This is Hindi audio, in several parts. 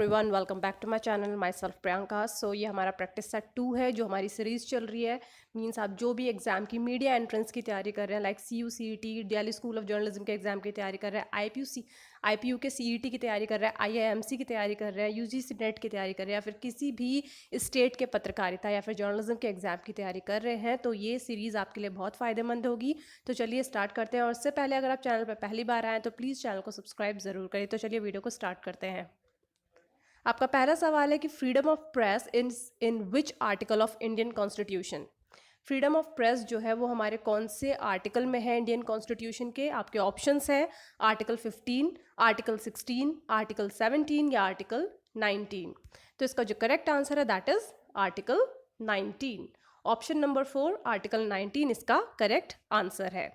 Everyone, welcome back to my channel. Myself Priyanka. So ये हमारा प्रैक्टिस सेट 2 है जो हमारी सीरीज़ चल रही है। मींस आप जो भी एग्ज़ाम की मीडिया एंट्रेंस की तैयारी कर रहे हैं, like CU CET, Delhi school of journalism के एग्ज़ाम की तैयारी कर रहे हैं, IPU के CET की तैयारी कर रहे हैं, IIMC की तैयारी कर रहे हैं, UGC नेट की तैयारी कर रहे हैं, या फिर किसी भी स्टेट के पत्रकारिता या फिर जर्नलिज्म के एग्ज़ाम की तैयारी कर रहे हैं, तो ये सीरीज़ आपके लिए बहुत फ़ायदेमंद होगी। तो चलिए स्टार्ट करते हैं। और उससे पहले अगर आप चैनल पर पहली बार आएँ तो प्लीज़ चैनल को सब्सक्राइब ज़रूर करें। तो चलिए वीडियो को स्टार्ट करते हैं। आपका पहला सवाल है कि freedom of press in which article of Indian constitution. Freedom of press जो है वो हमारे कौन से आर्टिकल में है इंडियन कॉन्स्टिट्यूशन के। आपके ऑप्शंस हैं आर्टिकल 15, आर्टिकल 16, आर्टिकल 17 या आर्टिकल 19। तो इसका जो करेक्ट आंसर है that is article 19। Option number 4 article 19 इसका करेक्ट आंसर है।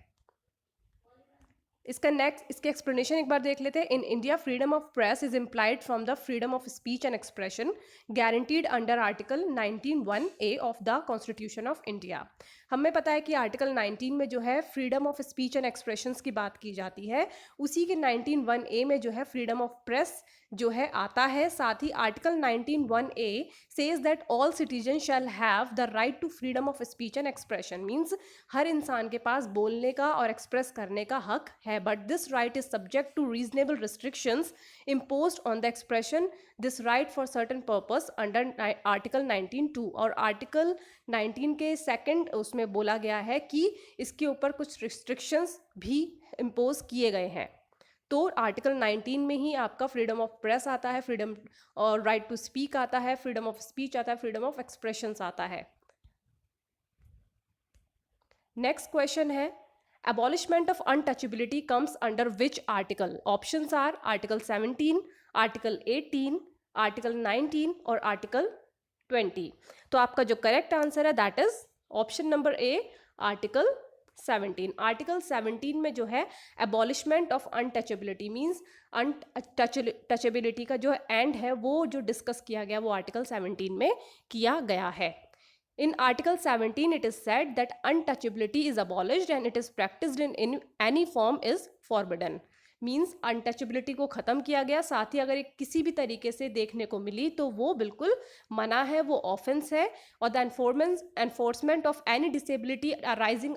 इसके एक्सप्लेनेशन एक बार देख लेते हैं। In India freedom of press is implied from the freedom of speech and expression guaranteed under article 19(1)(a) of the constitution of India. हमें पता है कि आर्टिकल 19 में जो है freedom of speech and expressions की बात की जाती है, उसी के 19(1)(a) में जो है फ्रीडम ऑफ प्रेस जो है आता है। साथ ही article 19(1)(a) says that all citizen shall have the right to freedom of speech and expression. Means हर इंसान के पास बोलने का और एक्सप्रेस करने का हक है, but this right is subject to reasonable restrictions imposed on the expression this right for certain purpose under article 19(2)। और आर्टिकल 19 के सेकंड उसमें बोला गया है कि इसके ऊपर कुछ रिस्ट्रिक्शंस भी इम्पोज किए गए हैं। तो आर्टिकल 19 में ही आपका फ्रीडम ऑफ प्रेस आता है, फ्रीडम और राइट टू स्पीक आता है, फ्रीडम ऑफ स्पीच आता है, फ्रीडम ऑफ एक्सप्रेशंस आता है। नेक्स्ट क्वेश्चन है abolishment of untouchability comes under which article. Options are article 17, article 18, article 19 और आर्टिकल 20। तो आपका जो करेक्ट आंसर है that is option number A article 17। Article 17 में जो है abolishment of untouchability means untouchability का जो एंड है वो जो डिस्कस किया गया वो आर्टिकल 17 में किया गया है। In Article 17, it is said that untouchability is abolished and it is practiced in any form is forbidden. Means untouchability को ख़त्म किया गया, साथ ही अगर एक किसी भी तरीके से देखने को मिली तो वो बिल्कुल मना है, वो ऑफेंस है। और the enforcement of any disability arising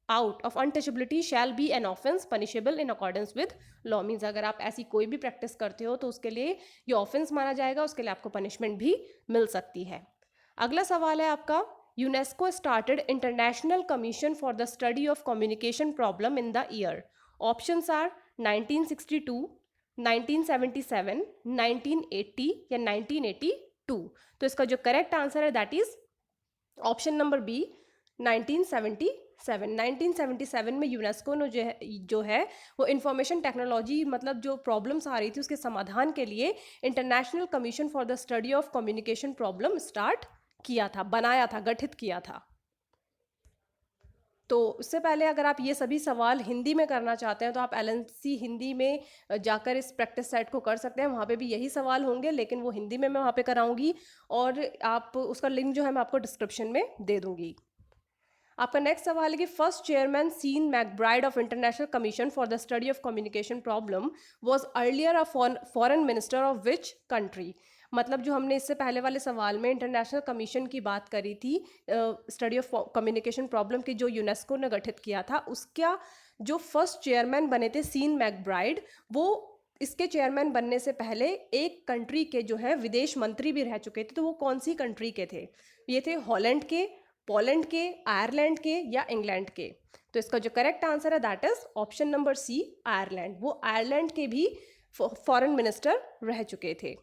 out of untouchability shall be an offence punishable in accordance with law. Means अगर आप ऐसी कोई भी प्रैक्टिस करते हो तो उसके लिए ये ऑफेंस माना जाएगा, उसके लिए आपको पनिशमेंट भी मिल सकती है। अगला सवाल है आपका UNESCO started international commission for the study of communication problem in the year. Options are 1962, 1977, 1980 या 1982। तो इसका जो करेक्ट आंसर है that is option number B 1977। 1977 में यूनेस्को ने जो है वो इंफॉर्मेशन टेक्नोलॉजी मतलब जो प्रॉब्लम्स आ रही थी उसके समाधान के लिए international commission for the study of communication problem start किया था, बनाया था, गठित किया था। तो उससे पहले अगर आप ये सभी सवाल हिंदी में करना चाहते हैं तो आप LNC हिंदी में जाकर इस प्रैक्टिस सेट को कर सकते हैं। वहाँ पे भी यही सवाल होंगे, लेकिन वो हिंदी में मैं वहाँ पे कराऊंगी और आप उसका लिंक जो है मैं आपको डिस्क्रिप्शन में दे दूंगी। आपका नेक्स्ट सवाल है कि first chairman Sean MacBride of international commission for the study of communication problem was earlier a foreign minister of which country. मतलब जो हमने इससे पहले वाले सवाल में इंटरनेशनल कमीशन की बात करी थी स्टडी ऑफ कम्युनिकेशन प्रॉब्लम की जो यूनेस्को ने गठित किया था, उसका जो फर्स्ट चेयरमैन बने थे सीन मैकब्राइड, वो इसके चेयरमैन बनने से पहले एक कंट्री के जो है विदेश मंत्री भी रह चुके थे। तो वो कौन सी कंट्री के थे? ये थे हॉलैंड के, पोलैंड के, आयरलैंड के या इंग्लैंड के। तो इसका जो करेक्ट आंसर है that is option number C Ireland. वो आयरलैंड के भी फॉरेन मिनिस्टर रह चुके थे।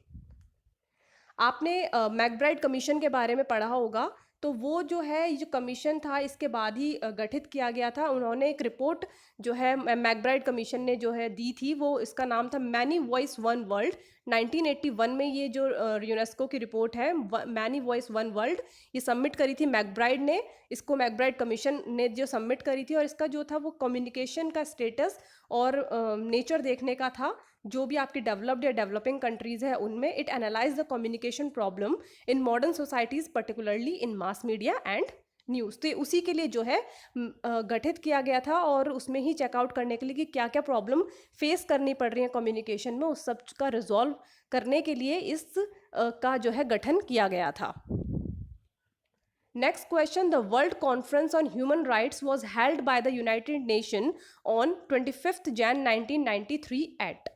आपने मैकब्राइड कमीशन के बारे में पढ़ा होगा, तो वो जो है ये जो कमीशन था इसके बाद ही गठित किया गया था। उन्होंने एक रिपोर्ट जो है मैकब्राइड कमीशन ने जो है दी थी, वो इसका नाम था मैनी वॉइस वन वर्ल्ड। 1981 में ये जो यूनेस्को की रिपोर्ट है मैनी वॉइस वन वर्ल्ड, ये सबमिट करी थी मैकब्राइड ने। इसको मैकब्राइड कमीशन ने जो सबमिट करी थी और इसका जो था वो कम्युनिकेशन का स्टेटस और नेचर देखने का था। जो भी आपकी डेवलप्ड या डेवलपिंग कंट्रीज है उनमें it analyse the communication problem in modern societies particularly in mass media and news. तो ये उसी के लिए जो है गठित किया गया था, और उसमें ही चेकआउट करने के लिए कि क्या क्या प्रॉब्लम फेस करनी पड़ रही है कम्युनिकेशन में, उस सब का रिजॉल्व करने के लिए इस का जो है गठन किया गया था। Next question, the World Conference on Human Rights was held by the United Nations on 25th Jan 1993 at,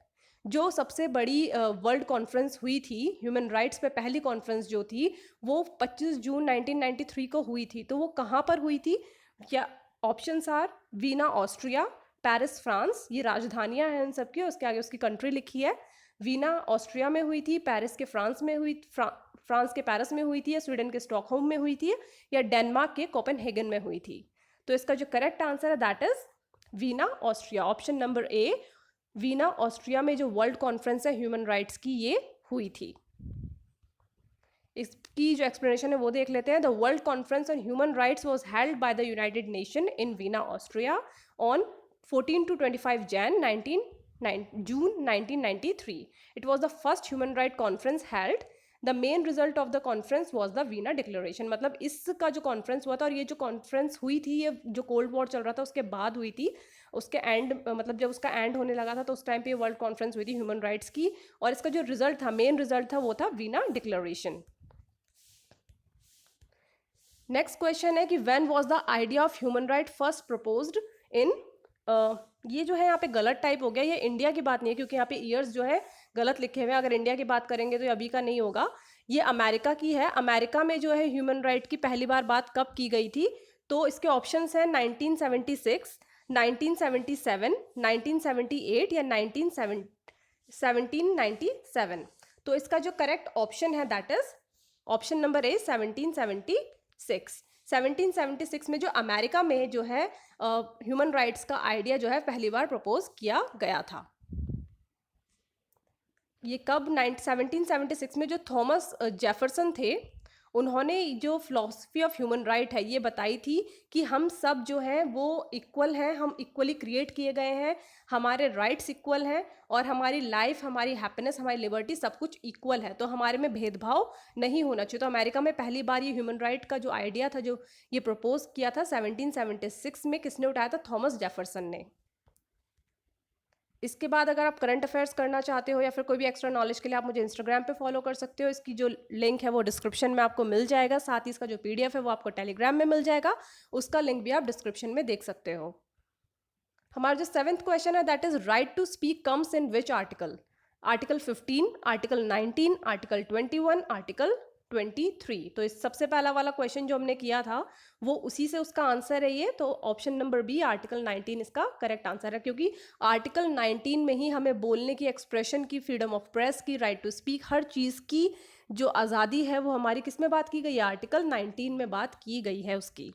जो सबसे बड़ी वर्ल्ड कॉन्फ्रेंस हुई थी ह्यूमन राइट्स पे, पहली कॉन्फ्रेंस जो थी वो 25 जून 1993 को हुई थी। तो वो कहाँ पर हुई थी? क्या options are Vienna Austria, Paris France, ये राजधानियां हैं इन सबकी, उसके आगे उसकी कंट्री लिखी है। वीना ऑस्ट्रिया में हुई थी, पेरिस के फ्रांस में हुई, फ्रांस के पेरिस में हुई थी, या स्वीडन के स्टॉकहोम में हुई थी, या डेनमार्क के कोपेनहेगन में हुई थी। तो इसका जो करेक्ट आंसर है that is Veena Austria, option number A, Veena Austria में जो वर्ल्ड कॉन्फ्रेंस है ह्यूमन राइट्स की ये हुई थी। इसकी जो एक्सप्लेनेशन है वो देख लेते हैं। The world conference on human rights was held by the United nation in Veena Austria on 14 to 25 June 1993. It was the first human right conference held. The main result of the conference was the Vienna Declaration. मतलब इसका जो कॉन्फ्रेंस हुआ था, और ये जो कॉन्फ्रेंस हुई थी ये जो कोल्ड वॉर चल रहा था उसके बाद हुई थी, उसके एंड मतलब जब उसका एंड होने लगा था तो उस टाइम पे वर्ल्ड कॉन्फ्रेंस हुई थी ह्यूमन राइट्स की, और इसका जो रिजल्ट था, मेन रिजल्ट था, वो था वीना डिक्लेरेशन। नेक्स्ट क्वेश्चन है कि when was the idea of human right first proposed इन, ये जो है यहाँ पे गलत टाइप हो गया, ये इंडिया की बात नहीं है क्योंकि यहाँ पे ईयर्स जो है गलत लिखे हुए हैं। अगर इंडिया की बात करेंगे तो ये अभी का नहीं होगा, ये अमेरिका की है। अमेरिका में जो है ह्यूमन राइट की पहली बार बात कब की गई थी? तो इसके ऑप्शंस हैं 1976, 1977, 1978 या 1797। तो इसका जो करेक्ट ऑप्शन है दैट इज ऑप्शन नंबर ए, 1776। 1776 में जो अमेरिका में जो है ह्यूमन राइट्स का आइडिया जो है पहली बार प्रपोज किया गया था। ये कब? 1776 में जो थॉमस जेफरसन थे, उन्होंने जो फिलॉसफी ऑफ ह्यूमन राइट है ये बताई थी कि हम सब जो हैं वो इक्वल हैं, हम इक्वली क्रिएट किए गए हैं, हमारे राइट्स इक्वल हैं, और हमारी लाइफ, हमारी हैप्पीनेस, हमारी लिबर्टी सब कुछ इक्वल है, तो हमारे में भेदभाव नहीं होना चाहिए। तो अमेरिका में पहली बार ये ह्यूमन राइट का जो आइडिया था, जो ये प्रपोज किया था 1776 में, किसने उठाया था? थॉमस जेफरसन ने। इसके बाद अगर आप करंट अफेयर्स करना चाहते हो या फिर कोई भी एक्स्ट्रा नॉलेज के लिए आप मुझे इंस्टाग्राम पे फॉलो कर सकते हो। इसकी जो लिंक है वो डिस्क्रिप्शन में आपको मिल जाएगा, साथ ही इसका जो पीडीएफ है वो आपको टेलीग्राम में मिल जाएगा, उसका लिंक भी आप डिस्क्रिप्शन में देख सकते हो। हमारा जो 7th क्वेश्चन है that is right to speak comes in which article? Article 15, article 19, article 21, article 23। तो इस सबसे पहला वाला क्वेश्चन जो हमने किया था वो उसी से उसका आंसर है ये, तो ऑप्शन नंबर बी, आर्टिकल 19 इसका करेक्ट आंसर है, क्योंकि आर्टिकल 19 में ही हमें बोलने की, एक्सप्रेशन की, फ्रीडम ऑफ प्रेस की, राइट टू स्पीक, हर चीज़ की जो आज़ादी है वो हमारी किस में बात की गई है? आर्टिकल 19 में बात की गई है उसकी।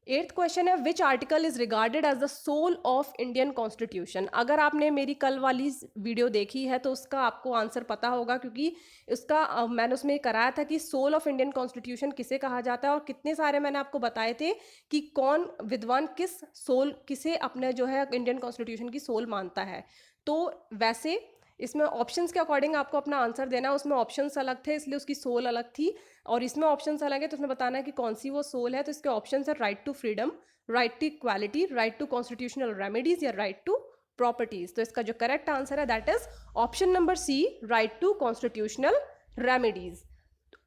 8th क्वेश्चन है which article is regarded as the soul of Indian constitution? अगर आपने मेरी कल वाली वीडियो देखी है तो उसका आपको आंसर पता होगा, क्योंकि उसका मैंने उसमें कराया था कि सोल ऑफ इंडियन कॉन्स्टिट्यूशन किसे कहा जाता है, और कितने सारे मैंने आपको बताए थे कि कौन विद्वान किस सोल, किसे अपने जो है इंडियन कॉन्स्टिट्यूशन की सोल मानता है। तो वैसे इसमें ऑप्शंस के अकॉर्डिंग आपको अपना आंसर देना है, उसमें ऑप्शंस अलग थे इसलिए उसकी सोल अलग थी, और इसमें ऑप्शंस अलग है तो उसमें बताना है कि कौन सी वो सोल है। तो इसके ऑप्शंस है right to freedom, right to equality, right to constitutional remedies, या राइट टू प्रॉपर्टीज। तो इसका जो करेक्ट आंसर है that is option number C, right to constitutional remedies.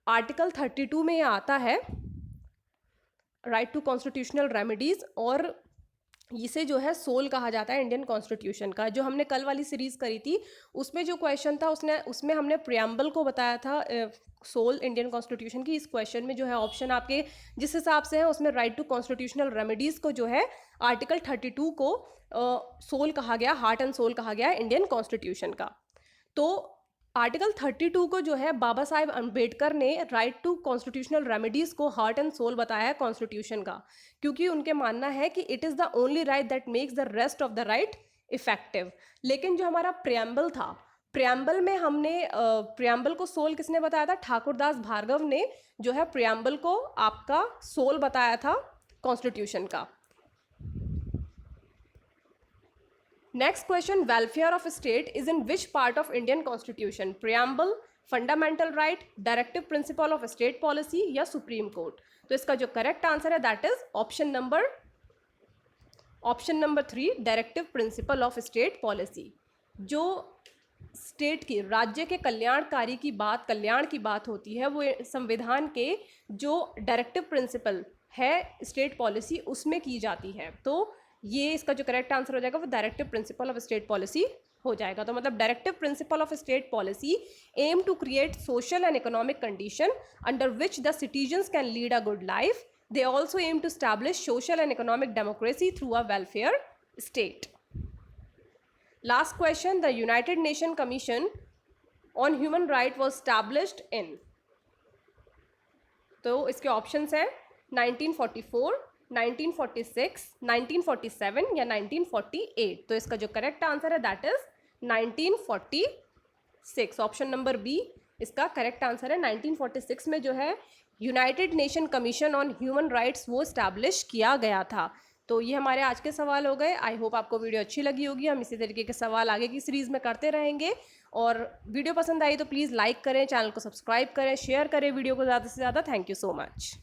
Article 32 में ये आता है, राइट टू कॉन्स्टिट्यूशनल रेमेडीज, और इसे जो है सोल कहा जाता है इंडियन कॉन्स्टिट्यूशन का। जो हमने कल वाली सीरीज करी थी उसमें जो क्वेश्चन था उसमें हमने प्रियम्बल को बताया था सोल इंडियन कॉन्स्टिट्यूशन की। इस क्वेश्चन में जो है ऑप्शन आपके जिस हिसाब से है उसमें राइट टू कॉन्स्टिट्यूशनल रेमेडीज को जो है आर्टिकल 32 को सोल कहा गया, हार्ट एंड सोल कहा गया इंडियन कॉन्स्टिट्यूशन का। तो आर्टिकल 32 को जो है बाबा साहेब अम्बेडकर ने राइट टू कॉन्स्टिट्यूशनल रेमेडीज को हार्ट एंड सोल बताया है कॉन्स्टिट्यूशन का, क्योंकि उनके मानना है कि it is the only right that makes the rest of the right effective. लेकिन जो हमारा प्रियम्बल था, प्रियम्बल में हमने प्रियम्बल को सोल किसने बताया था? ठाकुरदास भार्गव ने जो है प्रियम्बल को आपका सोल बताया था कॉन्स्टिट्यूशन का। Next question, welfare of state is in which part of Indian constitution? Preamble, fundamental right, directive principle of state policy या सुप्रीम कोर्ट? तो इसका जो करेक्ट आंसर है that is option number 3, directive principle of state policy. जो स्टेट की, राज्य के कल्याण की बात होती है, वो संविधान के जो डायरेक्टिव प्रिंसिपल है स्टेट पॉलिसी उसमें की जाती है। तो ये इसका जो करेक्ट आंसर हो जाएगा वो directive principle of state policy हो जाएगा। तो मतलब directive principle of state policy aim to create social and economic condition under which the citizens can lead a good life. They also aim to establish social and economic democracy through a welfare state. Last question, the United Nations Commission on Human Rights was established in? तो इसके ऑप्शंस हैं 1944, 1946, 1947 या 1948। तो इसका जो करेक्ट आंसर है that is 1946। Option number B इसका करेक्ट आंसर है। 1946 में जो है United Nation commission on human rights वो इस्टेब्लिश किया गया था। तो ये हमारे आज के सवाल हो गए। आई होप आपको वीडियो अच्छी लगी होगी। हम इसी तरीके के सवाल आगे की सीरीज़ में करते रहेंगे। और वीडियो पसंद आई तो प्लीज़ लाइक करें, चैनल को सब्सक्राइब करें, शेयर करें वीडियो को ज़्यादा से ज़्यादा। Thank you so much.